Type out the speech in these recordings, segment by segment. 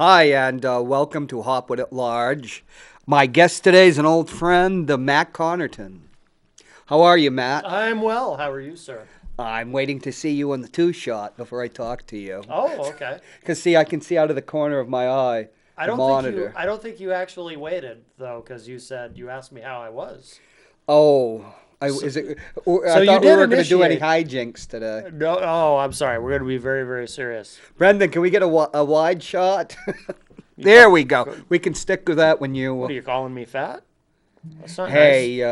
Hi, and welcome to Hopwood Large. My guest today is an old friend, Matt Connarton. How are you, Matt? I'm well. How are you, sir? I'm waiting to see you on the two-shot before I talk to you. Oh, okay. Because, see, I can see out of the corner of my eye I the don't think you. monitor. I don't think you actually waited though, because you asked me how I was. Oh, So, I so you thought we did were going to do any initiate. hijinks today. No. Oh, I'm sorry. We're going to be very, very serious. Brendan, can we get a wide shot? You There call, we go. We can stick with that when what you... are you calling me fat? That's not nice. Hey,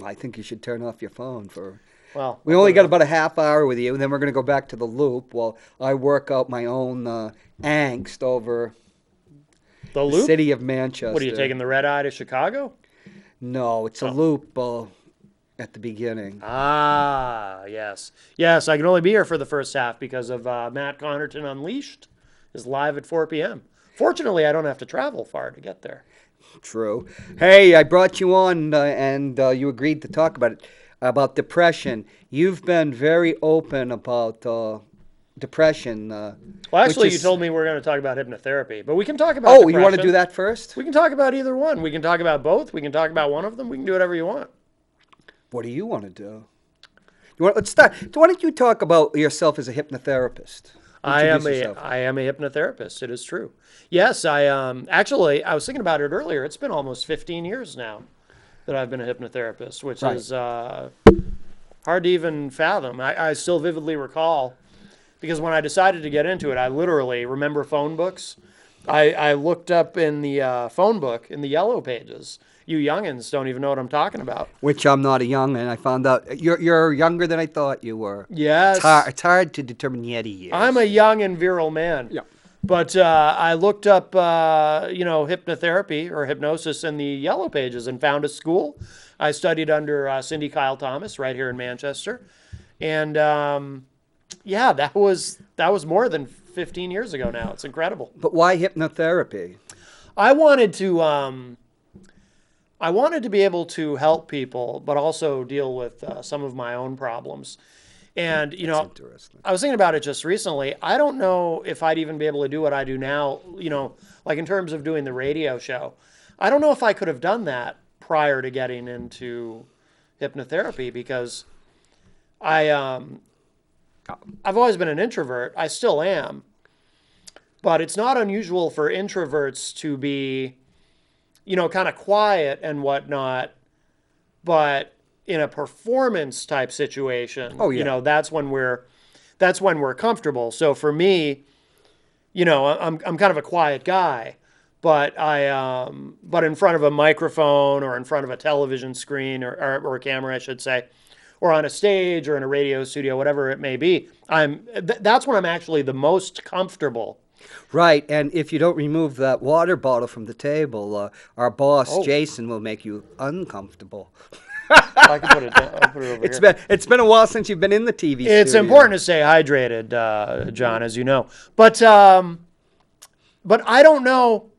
I think you should turn off your phone for... Well, We I'll only put it got on. about a half hour with you, and then we're going to go back to the loop while I work out my own angst over The the loop. city of What are you Manchester. taking the red eye to Chicago? No, it's a Oh. loop at the beginning. Ah, yes, yes. I can only be here for the first half because of Matt Connarton Unleashed is live at 4 p.m. Fortunately, I don't have to travel far to get there. True. Hey, I brought you on, and you agreed to talk about depression. You've been very open about depression, Well, which actually, you is... told me we're going to talk about hypnotherapy, but we can talk about Oh, you want to do depression. that first? We can talk about either one. We can talk about both. We can talk about one of them. We can do whatever you want. What do you want to do? Let's start. Why don't you talk about yourself as a hypnotherapist? Introduce yourself. I am a hypnotherapist. It is true. Yes, I was thinking about it earlier. It's been almost 15 years now that I've been a hypnotherapist, which Right. is hard to even fathom. I still vividly recall because when I decided to get into it, I literally remember phone books. I looked up in the phone book in the yellow pages. You youngins don't even know what I'm talking about. Which I'm not a young, and I found out you're younger than I thought you were. Yes, It's hard to determine Yeti I'm a years. young and virile man. Yeah. But I looked up, hypnotherapy or hypnosis in the yellow pages and found a school. I studied under Cindy Kyle Thomas right here in Manchester, and yeah, that was more than 15 years ago now. It's incredible. But why hypnotherapy? I wanted to I wanted to be able to help people, but also deal with some of my own problems. And That's interesting. I was thinking about it just recently. I don't know if I'd even be able to do what I do now, like in terms of doing the radio show. I don't know if I could have done that prior to getting into hypnotherapy because I I've always been an introvert. I still am. But it's not unusual for introverts to be, kind of quiet and whatnot, but in a performance type situation, Oh, yeah. that's when we're comfortable. So for me, I'm kind of a quiet guy, but in front of a microphone or in front of a television screen or a camera, I should say, or on a stage or in a radio studio, whatever it may be, that's when I'm actually the most comfortable. Right, and if you don't remove that water bottle from the table, our boss Oh, Jason will make you uncomfortable. I can put it down. I'll put it over here. It's been a while since you've been in the TV It's studio. important to stay hydrated, John, as you know. But I don't know.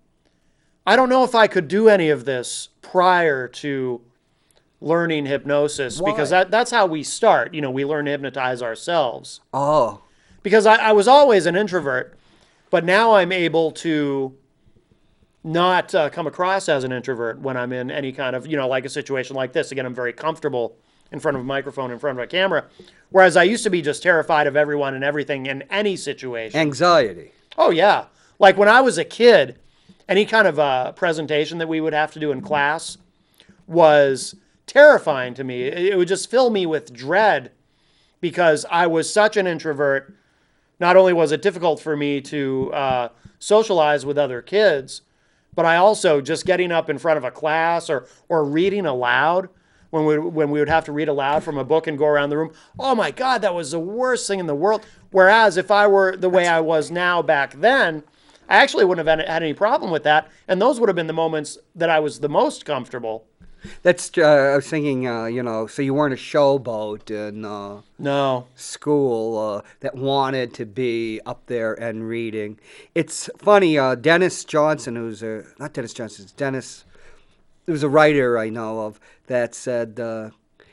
I don't know if I could do any of this prior to learning hypnosis because Why? that's how we start. We learn to hypnotize ourselves. Oh, Because I was always an introvert, but now I'm able to not come across as an introvert when I'm in any kind of, like a situation like this. Again, I'm very comfortable in front of a microphone, in front of a camera, whereas I used to be just terrified of everyone and everything in any situation. anxiety. Oh, yeah. Like when I was a kid, any kind of presentation that we would have to do in class was terrifying to me. It would just fill me with dread because I was such an introvert. Not only was it difficult for me to socialize with other kids, but I also just getting up in front of a class or reading aloud when we would have to read aloud from a book and go around the room. Oh my God, that was the worst thing in the world. Whereas if I were the way I was now back then, I actually wouldn't have had any problem with that. And those would have been the moments that I was the most comfortable. That's I was thinking, so you weren't a showboat in No. school that wanted to be up there and reading. It's funny, Dennis Johnson, not Dennis Johnson, it's Dennis. There was a writer I know of that said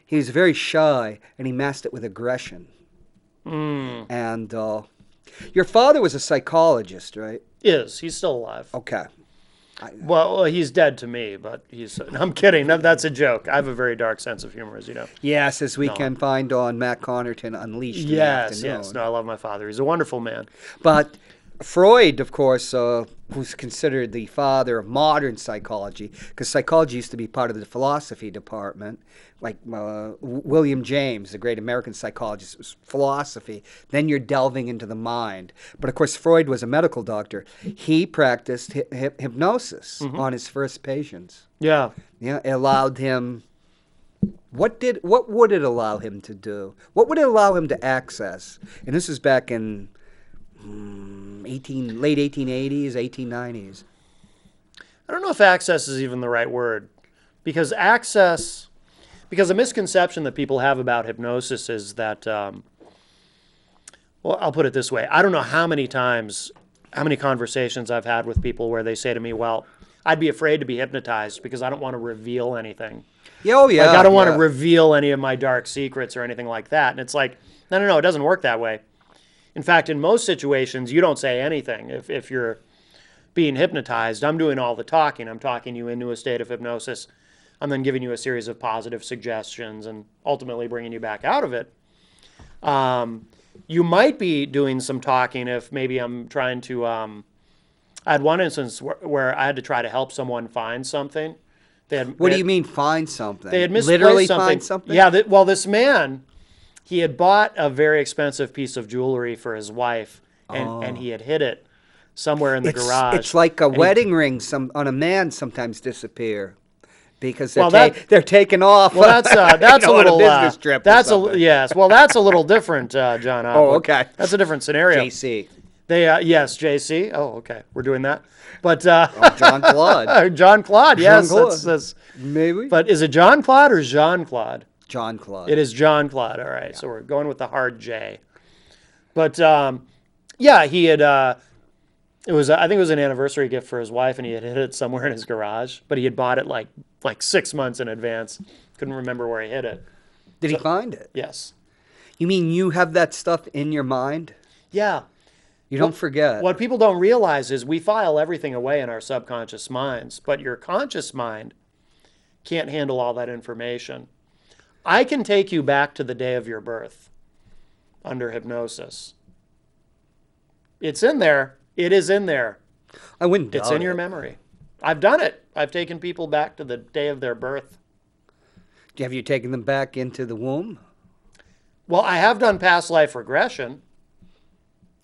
he was very shy and he masked it with aggression. And Your father was a psychologist, right? He's still alive. Okay. Well, he's dead to me, but I'm kidding. That's a joke. I have a very dark sense of humor, as you know. Yes, as we can find on Matt Connarton Unleashed in the Yes, afternoon. yes. No, I love my father. He's a wonderful man. But Freud, of course, who's considered the father of modern psychology, because psychology used to be part of the philosophy department, like William James, the great American psychologist, was philosophy. Then you're delving into the mind. But of course, Freud was a medical doctor. He practiced hypnosis on his first patients. Yeah. Yeah, it allowed him. What would it allow him to do? What would it allow him to access? And this is back in late 1880s, 1890s. I don't know if access is even the right word, because a misconception that people have about hypnosis is that, well, I'll put it this way. I don't know how many conversations I've had with people where they say to me, well, I'd be afraid to be hypnotized because I don't want to reveal anything. Yeah, oh yeah. Like, I don't want to reveal any of my dark secrets or anything like that. And it's like, no, it doesn't work that way. In fact, in most situations, you don't say anything. If you're being hypnotized, I'm doing all the talking. I'm talking you into a state of hypnosis. I'm then giving you a series of positive suggestions and ultimately bringing you back out of it. You might be doing some talking if maybe I'm trying to... I had one instance where I had to try to help someone find something. What do you mean find something? They had misplaced literally something. Find something? Yeah, this man... He had bought a very expensive piece of jewelry for his wife, and he had hid it somewhere in the garage. It's like a wedding ring on a man sometimes disappear because they're taken off. Well, that's a little on a business trip. That's yes. Well, that's a little different, John. Oh, okay. That's a different scenario. JC. Yes, JC. Oh, okay. We're doing that. But John Claude. John Claude. Yes, Jean-Claude. that's Maybe. But is it John Claude or Jean Claude? John Claude. It is John Claude. All right. Yeah. So we're going with the hard J. But yeah, he had. I think it was an anniversary gift for his wife, and he had hid it somewhere in his garage. But he had bought it like 6 months in advance. Couldn't remember where he hid it. Did he find it? Yes. You mean you have that stuff in your mind? Yeah. You don't forget. What people don't realize is we file everything away in our subconscious minds, but your conscious mind can't handle all that information. I can take you back to the day of your birth under hypnosis. It's in there. It is in there. I wouldn't doubt It's in your memory. I've done it. I've taken people back to the day of their birth. Have you taken them back into the womb? Well, I have done past life regression.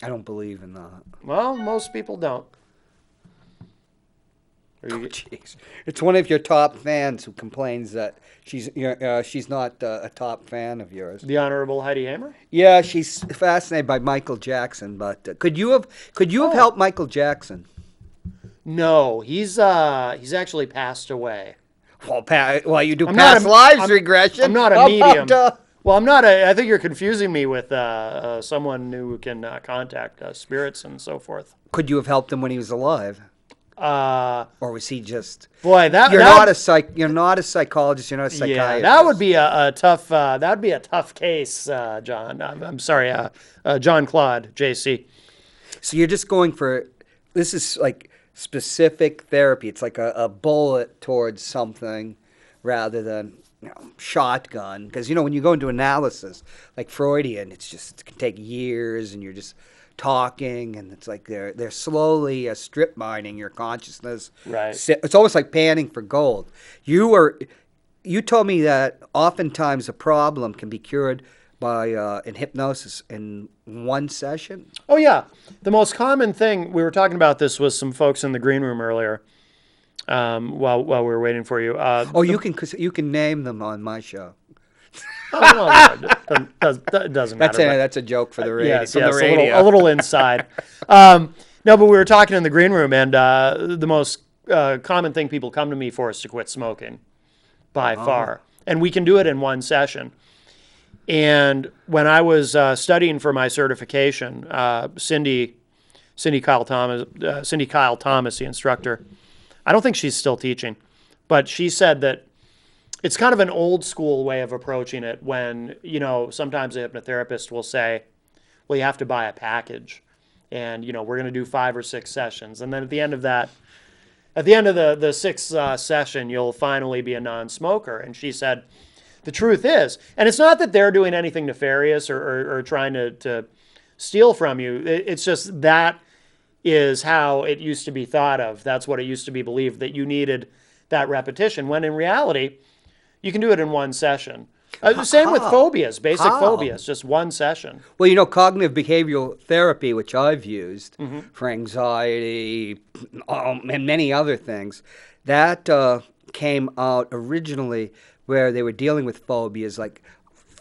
I don't believe in that. Well, most people don't. Jeez. It's one of your top fans who complains that she's not a top fan of yours. The Honorable Heidi Hamer? Yeah, she's fascinated by Michael Jackson, but could you have helped Michael Jackson? No, he's actually passed away. Well, you do past lives regression. I'm not a medium. Well, I'm not I think you're confusing me with someone who can contact spirits and so forth. Could you have helped him when he was alive? Or was he just? Boy, you're not a psychologist. You're not a psychiatrist. Yeah, that would be a tough. That'd be a tough case, John. I'm sorry, John Claude, JC. So you're just going for this is like specific therapy. It's like a bullet towards something rather than shotgun. Because when you go into analysis like Freudian, it can take years, and you're just talking, and it's like they're slowly strip mining your consciousness. Right. It's almost like panning for gold. You told me that oftentimes a problem can be cured by in hypnosis in one session. Oh yeah, the most common thing we were talking about this was some folks in the green room earlier. While we were waiting for you. You can name them on my show. It doesn't matter. That's a joke for the radio. Yes, a little inside. No, but we were talking in the green room, and the most common thing people come to me for is to quit smoking, by far. And we can do it in one session. And when I was studying for my certification, Cindy Kyle Thomas, the instructor, I don't think she's still teaching, but she said that it's kind of an old school way of approaching it when, sometimes a hypnotherapist will say, well, you have to buy a package. and we're going to do 5 or 6 sessions, and then at the end of the sixth session, you'll finally be a non-smoker. And she said, the truth is, and it's not that they're doing anything nefarious or trying to steal from you. It's just that is how it used to be thought of. That's what it used to be believed, that you needed that repetition, when in reality, you can do it in one session. Same with phobias, basic phobias, just one session. Well, cognitive behavioral therapy, which I've used for anxiety and many other things, that came out originally where they were dealing with phobias like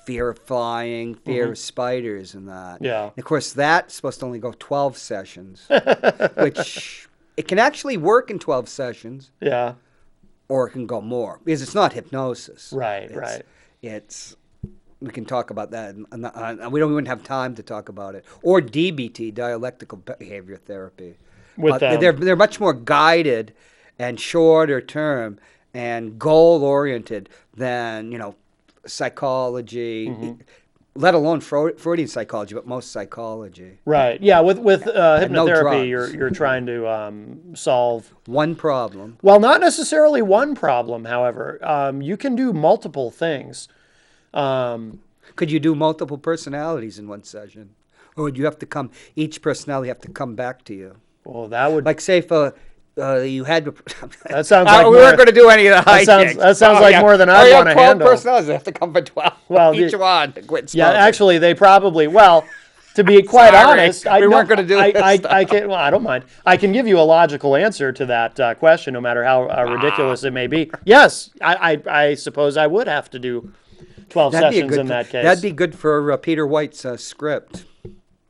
fear of flying, fear of spiders and that. Yeah. And of course, that's supposed to only go 12 sessions, which it can actually work in 12 sessions. Yeah. Or it can go more, because it's not hypnosis. Right. We can talk about that, and we don't even have time to talk about it. Or DBT, dialectical behavior therapy. They're much more guided and shorter term and goal oriented than psychology, let alone Freudian psychology, but most psychology. Right. Yeah. With hypnotherapy, you're trying to solve one problem. Well, not necessarily one problem. However, you can do multiple things. Could you do multiple personalities in one session, or would you have to each personality have to come back to you? Well, that would, like, say if you had. That sounds like we weren't going to do any of the hijinks. That sounds like more than I want to handle. 12 personalities. They have to come for 12. Well, each one to quit smoking. Yeah, actually, they probably. Well, to be quite honest, we weren't going to do this. I can. Well, I don't mind. I can give you a logical answer to that question, no matter how ridiculous it may be. Yes, I suppose I would have to do 12 sessions in that case. That'd be good for Peter White's script.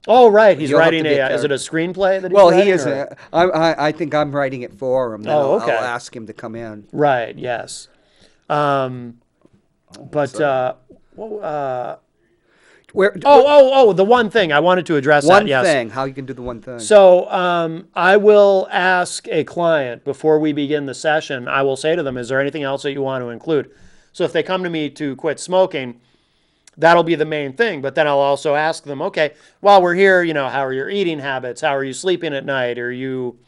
Oh, right. He's writing is it a screenplay that he's writing? He is. I think I'm writing it for him. Then okay. I'll ask him to come in. Right, yes. The one thing. I wanted to address that, yes. One thing, how you can do the one thing. So I will ask a client before we begin the session, I will say to them, is there anything else that you want to include? So if they come to me to quit smoking, that'll be the main thing. But then I'll also ask them, okay, while we're here, how are your eating habits? How are you sleeping at night? Are you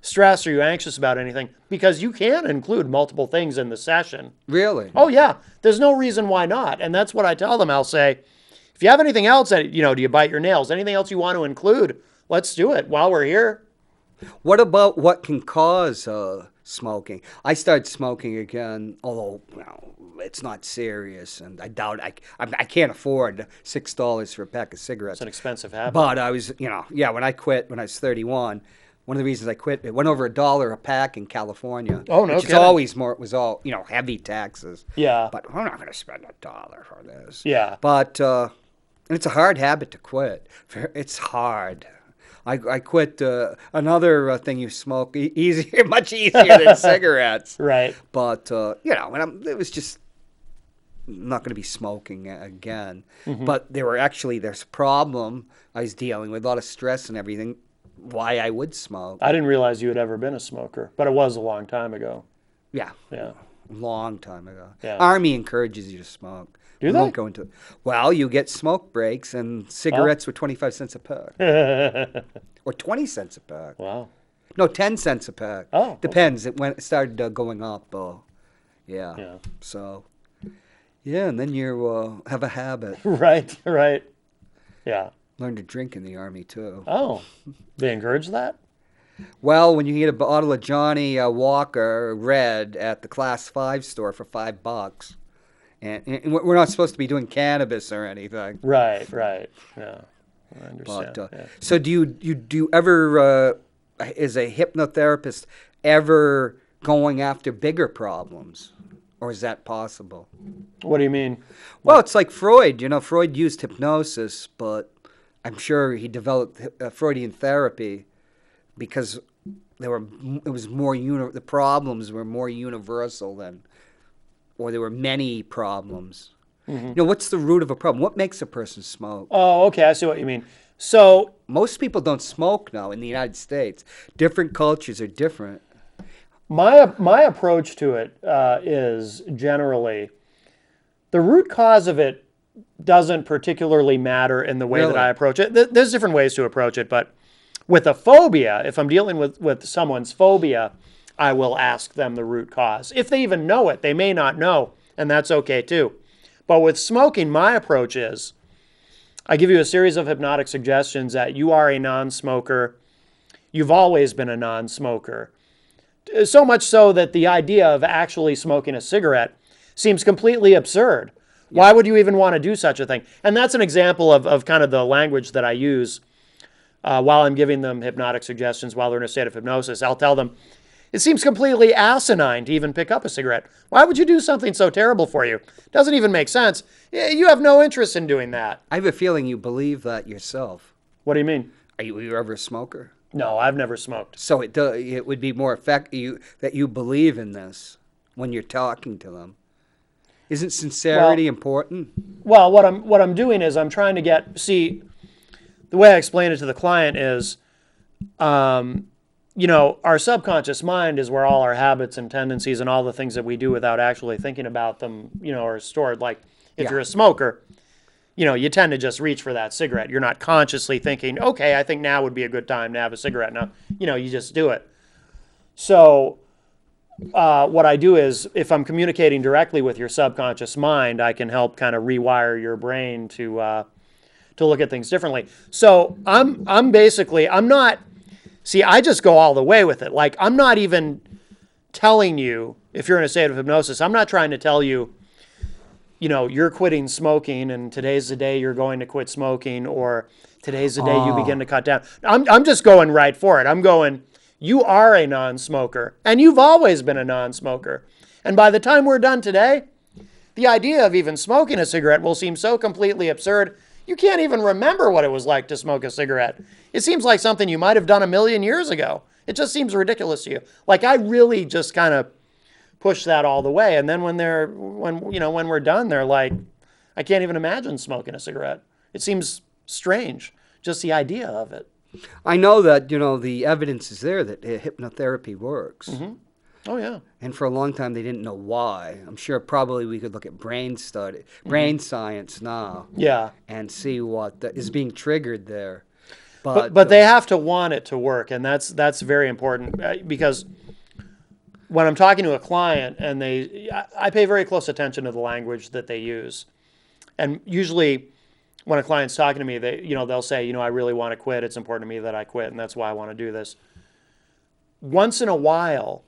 stressed? Are you anxious about anything? Because you can include multiple things in the session. Really? Oh, yeah. There's no reason why not. And that's what I tell them. I'll say, if you have anything else that, do you bite your nails? Anything else you want to include? Let's do it while we're here. What about what can cause smoking? I started smoking again, although it's not serious, and I doubt I can't afford $6 for a pack of cigarettes. It's an expensive habit. But I was, when I quit when I was 31, one of the reasons I quit, it went over $1 a pack in California. Oh, no which kidding. is always more. It was all heavy taxes. Yeah. But I'm not going to spend $1 for this. Yeah. But and it's a hard habit to quit. It's hard. I quit another thing you smoke easier, much easier than cigarettes. Right. But it was just not going to be smoking again. But there's a problem I was dealing with, a lot of stress and everything. Why I would smoke. I didn't realize you had ever been a smoker, but it was a long time ago. Yeah. Yeah. Long time ago. Yeah. Army encourages you to smoke. Do they? Won't go into. Well, you get smoke breaks, and cigarettes were 25 cents a pack, or 20 cents a pack. Wow. No, 10 cents a pack. Oh, depends. It started going up. Yeah. Yeah. So, yeah, and then you have a habit. Right. Yeah. Learn to drink in the Army too. Oh, they encourage that? Well, when you get a bottle of Johnny Walker Red at the Class 5 store for $5. And we're not supposed to be doing cannabis or anything. Right. Yeah, I understand. But, so do you ever, as a hypnotherapist, ever going after bigger problems? Or is that possible? What do you mean? Well, it's like Freud. Freud used hypnosis, but I'm sure he developed Freudian therapy because the problems were more universal or there were many problems. What's the root of a problem? What makes a person smoke? Oh, okay, I see what you mean. So most people don't smoke now in the United States. Different cultures are different. My approach to it is generally the root cause of it doesn't particularly matter in the way that I approach it. There's different ways to approach it, but With a phobia, if I'm dealing with someone's phobia, I will ask them the root cause. If they even know it, they may not know, and that's okay too. But with smoking, my approach is I give you a series of hypnotic suggestions that you are a non-smoker. You've always been a non-smoker. So much so that the idea of actually smoking a cigarette seems completely absurd. Yeah. Why would you even want to do such a thing? And that's an example of kind of the language that I use while I'm giving them hypnotic suggestions while they're in a state of hypnosis. I'll tell them, it seems completely asinine to even pick up a cigarette. Why would you do something so terrible for you? Doesn't even make sense. You have no interest in doing that. I have a feeling you believe that yourself. What do you mean? Were you ever a smoker? No, I've never smoked. So it would be more that you believe in this when you're talking to them. Isn't sincerity important? Well, what I'm doing is I'm trying to see, the way I explain it to the client is, our subconscious mind is where all our habits and tendencies and all the things that we do without actually thinking about them, are stored. Like if you're a smoker, you tend to just reach for that cigarette. You're not consciously thinking, okay, I think now would be a good time to have a cigarette. Now, you just do it. So what I do is if I'm communicating directly with your subconscious mind, I can help kind of rewire your brain to look at things differently. So I'm not, see, I just go all the way with it. Like I'm not even telling you, if you're in a state of hypnosis, I'm not trying to tell you, you're quitting smoking and today's the day you're going to quit smoking, or today's the day you begin to cut down. I'm just going right for it. I'm going, you are a non-smoker and you've always been a non-smoker. And by the time we're done today, the idea of even smoking a cigarette will seem so completely absurd. You can't even remember what it was like to smoke a cigarette. It seems like something you might have done 1,000,000 years ago. It just seems ridiculous to you. Like I really just kind of push that all the way. And then when we're done, they're like, I can't even imagine smoking a cigarette. It seems strange, just the idea of it. I know that, the evidence is there that hypnotherapy works. Mm-hmm. Oh, yeah. And for a long time, they didn't know why. I'm sure probably we could look at brain science now. Yeah. And see what is being triggered there. But they have to want it to work, and that's very important because when I'm talking to a client and I pay very close attention to the language that they use. And usually when a client's talking to me, they'll say, I really want to quit. It's important to me that I quit, and that's why I want to do this. Once in a while,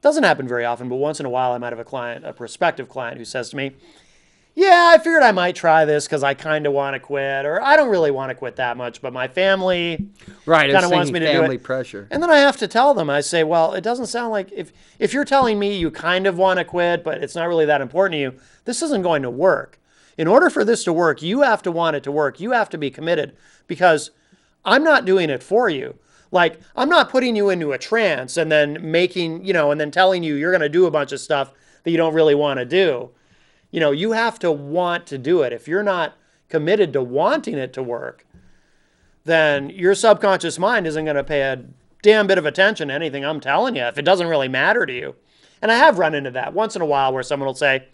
doesn't happen very often, but once in a while I might have a prospective client who says to me, yeah, I figured I might try this because I kind of want to quit, or I don't really want to quit that much, but my family kind of wants me to do it. Family pressure. And then I have to tell them, I say, well, it doesn't sound like, if you're telling me you kind of want to quit, but it's not really that important to you, this isn't going to work. In order for this to work, you have to want it to work. You have to be committed because I'm not doing it for you. Like, I'm not putting you into a trance and then and then telling you you're going to do a bunch of stuff that you don't really want to do. You have to want to do it. If you're not committed to wanting it to work, then your subconscious mind isn't going to pay a damn bit of attention to anything I'm telling you if it doesn't really matter to you. And I have run into that once in a while where someone will say,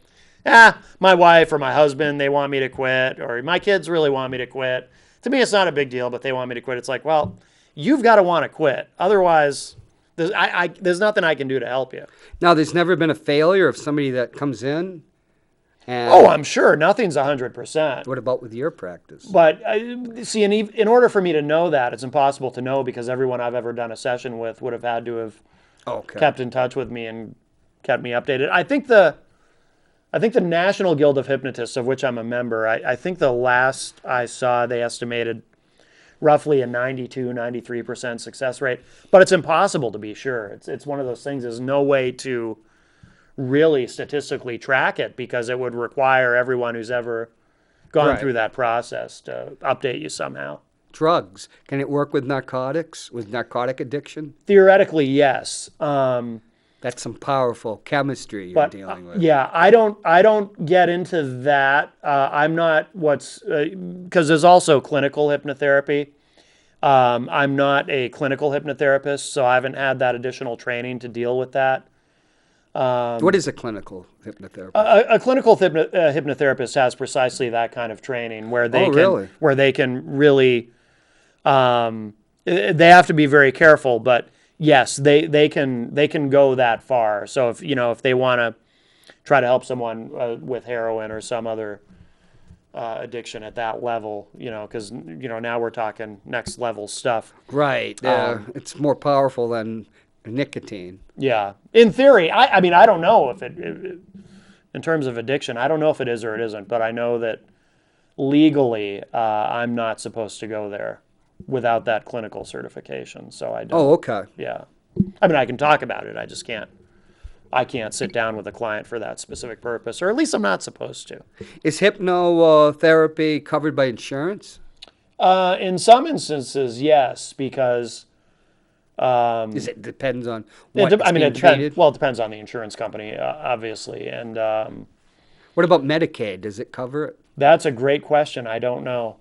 my wife or my husband, they want me to quit, or my kids really want me to quit. To me, it's not a big deal, but they want me to quit. It's like, well, you've got to want to quit. Otherwise, there's nothing I can do to help you. Now, there's never been a failure of somebody that comes in? I'm sure. Nothing's 100%. What about with your practice? But see, in order for me to know that, it's impossible to know because everyone I've ever done a session with would have had to have kept in touch with me and kept me updated. I think the National Guild of Hypnotists, of which I'm a member, I think the last I saw, they estimated roughly a 92-93% success rate. But it's impossible to be sure. It's one of those things. There's no way to really statistically track it because it would require everyone who's ever gone through that process to update you somehow. Drugs. Can it work with narcotics, with narcotic addiction? Theoretically, yes. That's some powerful chemistry you're dealing with. Yeah, I don't get into that. I'm not because there's also clinical hypnotherapy. I'm not a clinical hypnotherapist, so I haven't had that additional training to deal with that. What is a clinical hypnotherapist? A clinical hypnotherapist has precisely that kind of training where they can really They have to be very careful, but yes, they can go that far. So if they want to try to help someone with heroin or some other addiction at that level, because now we're talking next level stuff. Right. It's more powerful than nicotine. Yeah, in theory, I mean, I don't know if in terms of addiction, I don't know if it is or it isn't, but I know that legally, I'm not supposed to go there without that clinical certification. So I don't. Oh, okay. Yeah. I mean, I can talk about it. I just can't. I can't sit down with a client for that specific purpose, or at least I'm not supposed to. Is hypnotherapy covered by insurance? In some instances, yes, because It depends on what I mean, being treated? Well, it depends on the insurance company, obviously, and What about Medicaid? Does it cover it? that's a great question. I don't know.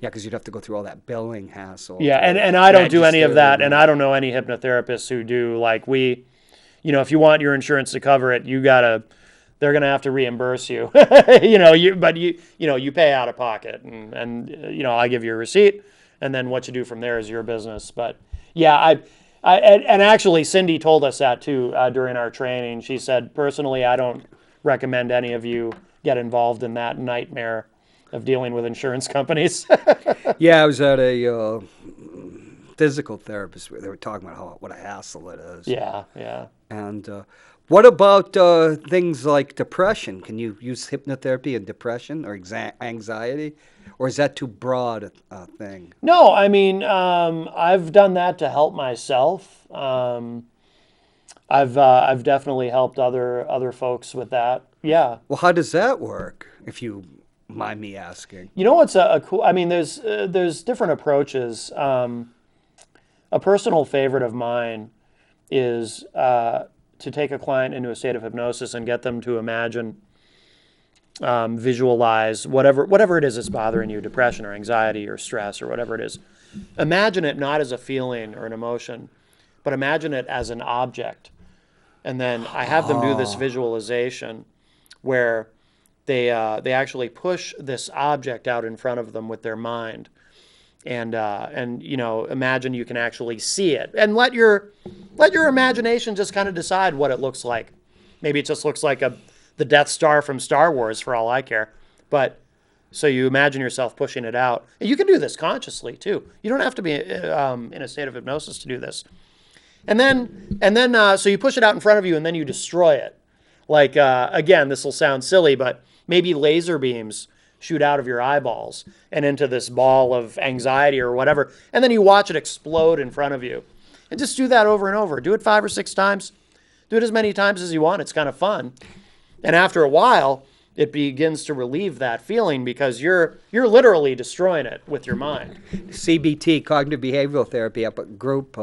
Yeah, because you'd have to go through all that billing hassle. Yeah, to and I don't do any of register that, and I don't know any hypnotherapists who do. Like if you want your insurance to cover it, they're gonna have to reimburse you. You pay out of pocket, and I give you a receipt, and then what you do from there is your business. But yeah, and actually Cindy told us that too during our training. She said, personally, I don't recommend any of you get involved in that nightmare of dealing with insurance companies. Yeah, I was at a physical therapist where they were talking about what a hassle it is. Yeah, yeah. And what about things like depression? Can you use hypnotherapy in depression or anxiety? Or is that too broad a thing? No, I mean, I've done that to help myself. I've definitely helped other folks with that. Yeah. Well, how does that work, if you mind me asking? You know what's a cool? I mean, there's different approaches. A personal favorite of mine is to take a client into a state of hypnosis and get them to imagine, visualize whatever it is that's bothering you, depression or anxiety or stress or whatever it is. Imagine it not as a feeling or an emotion, but imagine it as an object. And then I have them do this visualization where they actually push this object out in front of them with their mind, and imagine you can actually see it, and let your imagination just kind of decide what it looks like. Maybe it just looks like the Death Star from Star Wars, for all I care. But so you imagine yourself pushing it out. And you can do this consciously too. You don't have to be in a state of hypnosis to do this. And then so you push it out in front of you, and then you destroy it. Like, again, this will sound silly, but maybe laser beams shoot out of your eyeballs and into this ball of anxiety or whatever, and then you watch it explode in front of you. And just do that over and over. Do it 5 or 6 times. Do it as many times as you want. It's kind of fun. And after a while, it begins to relieve that feeling because you're literally destroying it with your mind. CBT, cognitive behavioral therapy, up at group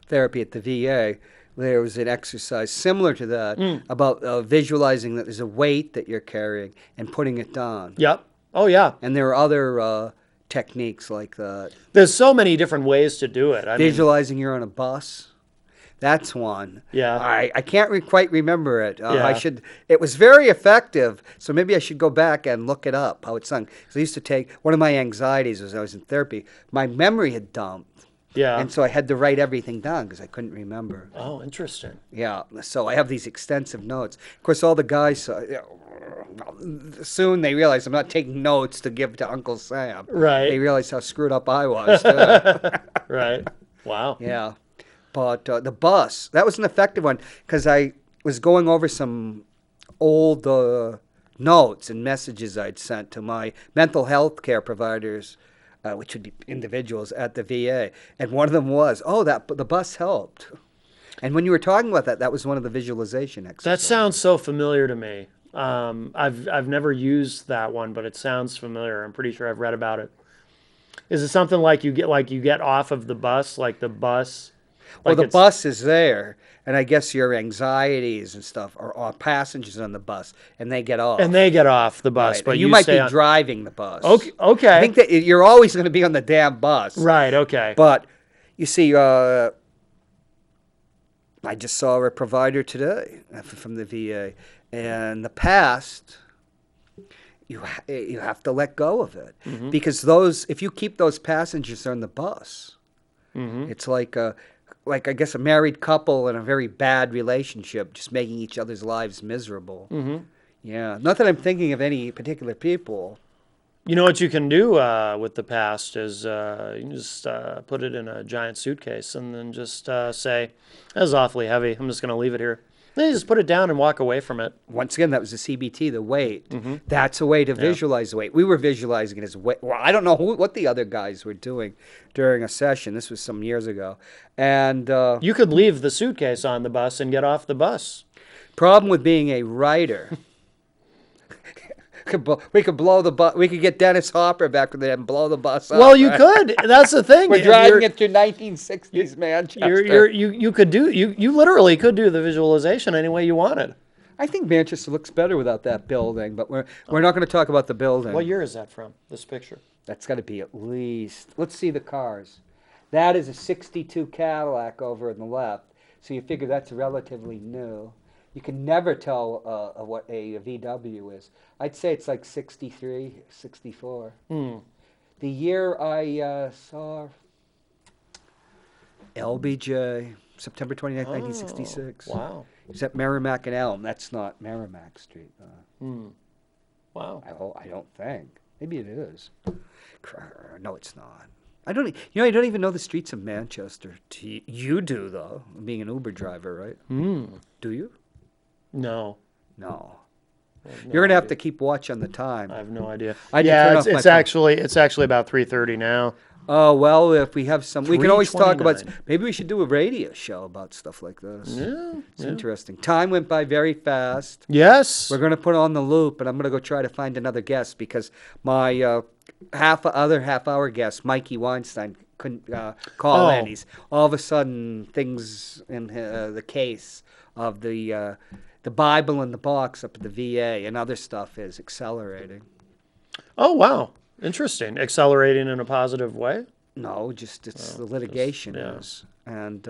therapy at the VA, there was an exercise similar to that about visualizing that there's a weight that you're carrying and putting it down. Yep. Oh, yeah. And there are other techniques like that. There's so many different ways to do it. Visualizing you're on a bus. That's one. Yeah. I can't quite remember it. Yeah. It was very effective, so maybe I should go back and look it up, how it sung. So I used to take, one of my anxieties as I was in therapy, my memory had dumped. Yeah. And so I had to write everything down because I couldn't remember. Oh, interesting. Yeah. So I have these extensive notes. Of course, all the guys, soon they realized I'm not taking notes to give to Uncle Sam. Right. They realized how screwed up I was, too. Right. Wow. Yeah. But the bus, that was an effective one because I was going over some old notes and messages I'd sent to my mental health care providers, which would be individuals at the VA. And one of them was, the bus helped. And when you were talking about that, that was one of the visualization exercises. That sounds so familiar to me. I've never used that one, but it sounds familiar. I'm pretty sure I've read about it. Is it something like you get off of the bus, like the bus? Well, the bus is there, and I guess your anxieties and stuff are passengers on the bus, and they get off. And they get off the bus, right. but you might be driving the bus. Okay. I think that you're always going to be on the damn bus. Right, okay. But, you see, I just saw a provider today from the VA, and in the past, you have to let go of it. Mm-hmm. Because if you keep those passengers on the bus, It's like I guess a married couple in a very bad relationship, just making each other's lives miserable. Yeah, not that I'm thinking of any particular people. You know what you can do with the past is you can just put it in a giant suitcase and then just say, "That was awfully heavy. I'm just going to leave it here." Then you just put it down and walk away from it. Once again, that was the CBT, the weight. That's a way to visualize the weight. We were visualizing it as weight. Well, I don't know what the other guys were doing during a session. This was some years ago. And you could leave the suitcase on the bus and get off the bus. Problem with being a writer. We could blow the bus. We could get Dennis Hopper back there and blow the bus up. Well, you could. That's the thing. We're driving it through 1960s Manchester. You could do you literally could do the visualization any way you wanted. I think Manchester looks better without that building, but we're not going to talk about the building. What year is that from? This picture. That's got to be at least. Let's see the cars. That is a '62 Cadillac over on the left. So you figure that's relatively new. You can never tell what a VW is. I'd say it's like 63, 64. The year I saw LBJ, September 29th, 1966. Wow. It's at Merrimack and Elm. That's not Merrimack Street. Wow. I don't think. Maybe it is. No, it's not. I don't even know the streets of Manchester. You do, though, being an Uber driver, right? Do you? No. No. You're gonna have to keep watch on the time. I have no idea. Yeah, it's actually about 3:30 now. Oh well, if we have some, we can always talk about. Maybe we should do a radio show about stuff like this. Yeah, it's interesting. Time went by very fast. Yes. We're gonna put on the loop, and I'm gonna go try to find another guest because my other half-hour guest, Mikey Weinstein, couldn't call in. He's all of a sudden things in the case of the Bible in the box up at the VA and other stuff is accelerating. Oh, wow. Interesting. Accelerating in a positive way? No, just the litigation is. And,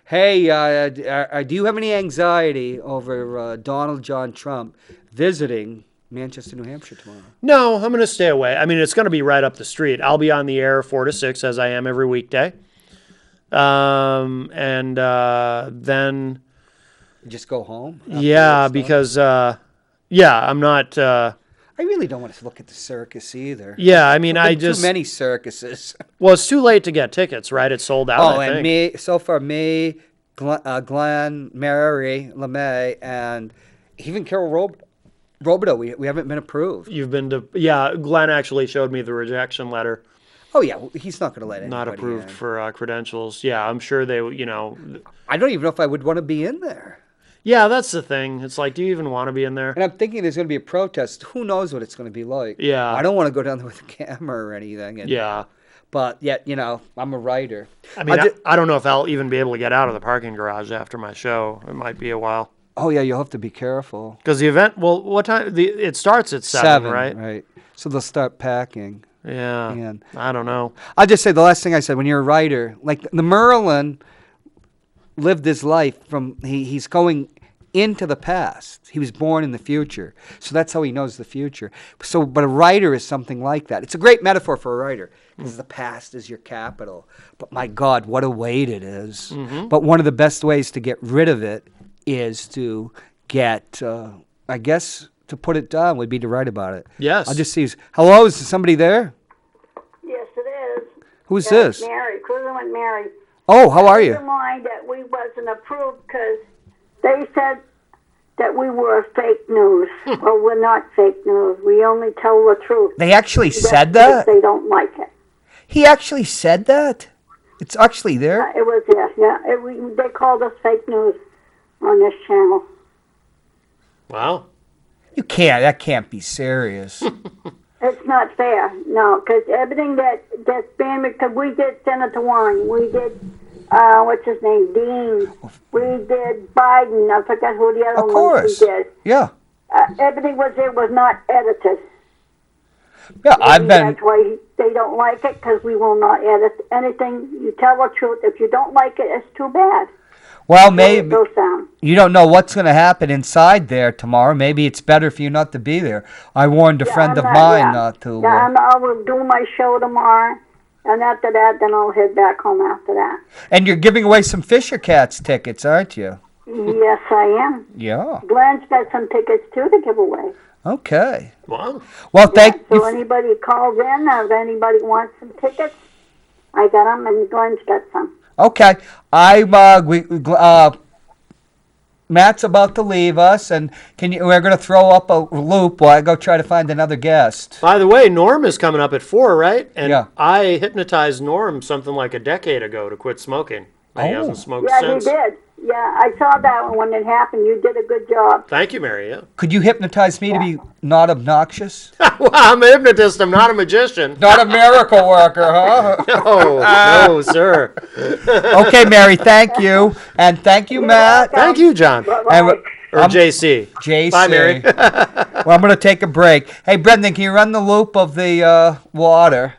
hey, do you have any anxiety over Donald John Trump visiting Manchester, New Hampshire tomorrow? No, I'm going to stay away. I mean, it's going to be right up the street. I'll be on the air 4 to 6 as I am every weekday. And then... Just go home? Yeah, because, I'm not... I really don't want to look at the circus either. Yeah, I mean, too many circuses. Well, it's too late to get tickets, right? It's sold out, I think. Glenn, Mary, LeMay, and even Carol Robideau, we haven't been approved. You've been to... Yeah, Glenn actually showed me the rejection letter. Oh, yeah, he's not going to let anybody Not approved in. for credentials. Yeah, I'm sure they, I don't even know if I would want to be in there. Yeah, that's the thing. It's like, do you even want to be in there? And I'm thinking there's going to be a protest. Who knows what it's going to be like? Yeah. I don't want to go down there with a camera or anything. Yeah. But yet, I'm a writer. I mean, I don't know if I'll even be able to get out of the parking garage after my show. It might be a while. Oh, yeah, you'll have to be careful. Because the event, what time? It starts at 7, right? Right. So they'll start packing. Yeah. And I don't know. I'll just say the last thing I said, when you're a writer, like the Merlin lived his life he's going into the past. He was born in the future. So that's how he knows the future. But a writer is something like that. It's a great metaphor for a writer because the past is your capital. But my God, what a weight it is. Mm-hmm. But one of the best ways to get rid of it is to get, I guess, to put it down would be to write about it. Yes. I'll just see. Hello, is somebody there? Yes, it is. Who's this? Mary, Cruisin' Mary. Oh, how are you? Never mind that we wasn't approved because they said that we were fake news. Well, we're not fake news. We only tell the truth. They actually said that? They don't like it. He actually said that? It's actually there? It was there, yeah. They called us fake news on this channel. Wow. That can't be serious. It's not fair, no, because everything that's been, because we did Senator Warren, we did, what's his name, Dean, we did Biden, I forgot who the other ones we did. Yeah. Everything was not edited. Yeah, That's why they don't like it, because we will not edit anything. You tell the truth. If you don't like it, it's too bad. Well, maybe you don't know what's going to happen inside there tomorrow. Maybe it's better for you not to be there. I warned a friend of mine not to. Yeah, I will do my show tomorrow, And after that, then I'll head back home after that. And you're giving away some Fisher Cats tickets, aren't you? Yes, I am. Yeah. Glenn's got some tickets, too, to give away. Okay. Wow. Well, thank So you. anybody calls in, or if anybody wants some tickets, I got them, and Glenn's got some. Okay. Matt's about to leave us, and we're going to throw up a loop while I go try to find another guest. By the way, Norm is coming up at 4, right? And Yeah. I hypnotized Norm something like a decade ago to quit smoking. He hasn't smoked Yeah, since. he did. Yeah, I saw that one when it happened. You did a good job. Thank you, Mary. Yeah. Could you hypnotize me to be not obnoxious? Well, I'm a hypnotist. I'm not a magician. Not a miracle worker, huh? No, sir. Okay, Mary, thank you. And thank you, Matt. Thank you, John. And Or JC. JC. Bye, Mary. Well, I'm going to take a break. Hey, Brendan, can you run the loop of the water?